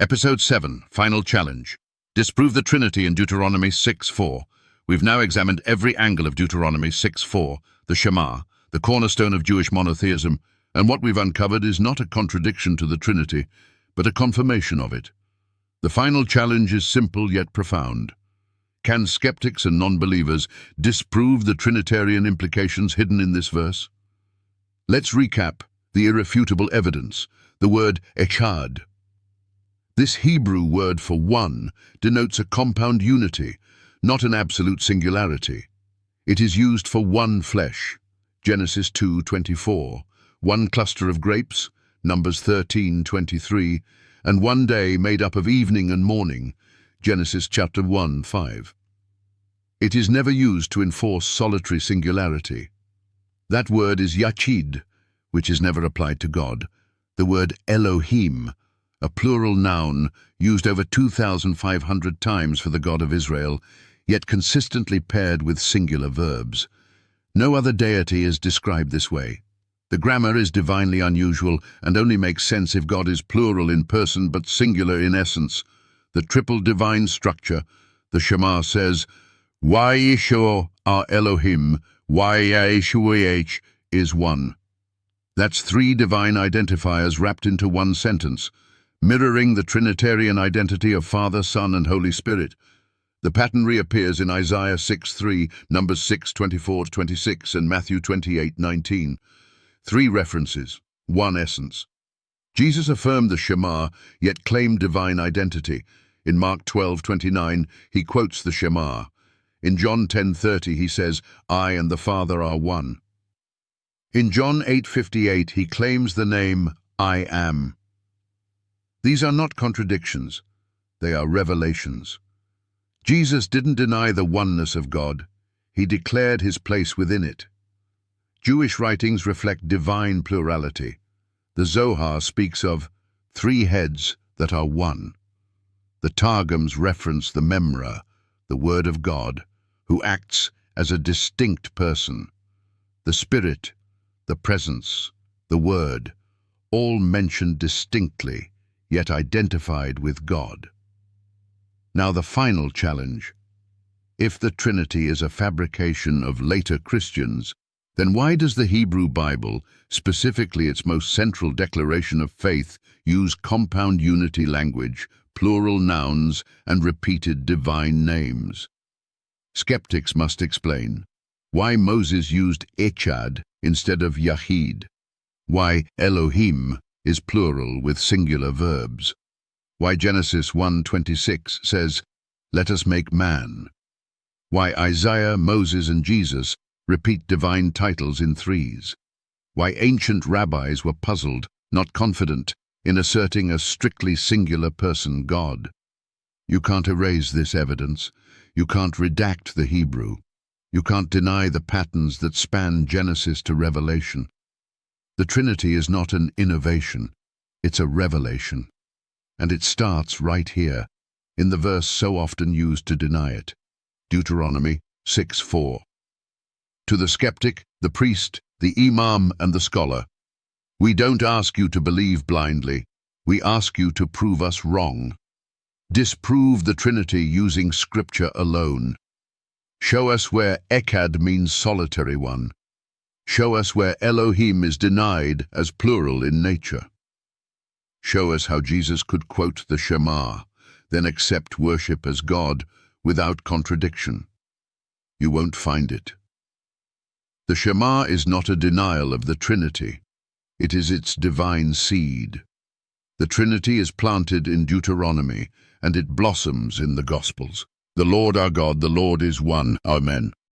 Episode 7, Final Challenge. Disprove the Trinity in Deuteronomy 6:4. We've now examined every angle of Deuteronomy 6:4, the Shema, the cornerstone of Jewish monotheism, and what we've uncovered is not a contradiction to the Trinity, but a confirmation of it. The final challenge is simple yet profound. Can skeptics and non-believers disprove the Trinitarian implications hidden in this verse? Let's recap the irrefutable evidence, the word echad. This Hebrew word for one denotes a compound unity, not an absolute singularity. It is used for one flesh, Genesis 2:24, one cluster of grapes, Numbers 13:23, and one day made up of evening and morning, Genesis chapter 1:5. It is never used to enforce solitary singularity. That word is yachid, which is never applied to God. The word Elohim, a plural noun used over 2,500 times for the God of Israel, yet consistently paired with singular verbs. No other deity is described this way. The grammar is divinely unusual and only makes sense if God is plural in person but singular in essence. The triple divine structure, the Shema says, Yisrael our Elohim, Yisrael is one. That's three divine identifiers wrapped into one sentence, mirroring the Trinitarian identity of Father, Son, and Holy Spirit. The pattern reappears in Isaiah 6:3, Numbers 6:24-26, and Matthew 28:19. Three references, one essence. Jesus affirmed the Shema, yet claimed divine identity. In Mark 12:29, he quotes the Shema. In John 10:30, he says, I and the Father are one. In John 8:58, he claims the name, I am. These are not contradictions, they are revelations. Jesus didn't deny the oneness of God, he declared his place within it. Jewish writings reflect divine plurality. The Zohar speaks of three heads that are one. The Targums reference the Memra, the Word of God, who acts as a distinct person. The Spirit, the Presence, the Word, all mentioned distinctly, yet identified with God. Now the final challenge. If the Trinity is a fabrication of later Christians, then why does the Hebrew Bible, specifically its most central declaration of faith, use compound unity language, plural nouns, and repeated divine names? Skeptics must explain why Moses used echad instead of yachid, why Elohim is plural with singular verbs, why Genesis 1:26 says, let us make man, why Isaiah, Moses, and Jesus repeat divine titles in threes, why ancient rabbis were puzzled, not confident, in asserting a strictly singular person, God. You can't erase this evidence. You can't redact the Hebrew. You can't deny the patterns that span Genesis to Revelation. The Trinity is not an innovation, it's a revelation. And it starts right here, in the verse so often used to deny it, Deuteronomy 6:4. To the skeptic, the priest, the imam, and the scholar, we don't ask you to believe blindly, we ask you to prove us wrong. Disprove the Trinity using Scripture alone. Show us where echad means solitary one. Show us where Elohim is denied as plural in nature. Show us how Jesus could quote the Shema, then accept worship as God without contradiction. You won't find it. The Shema is not a denial of the Trinity. It is its divine seed. The Trinity is planted in Deuteronomy, and it blossoms in the Gospels. The Lord our God, the Lord is one. Amen.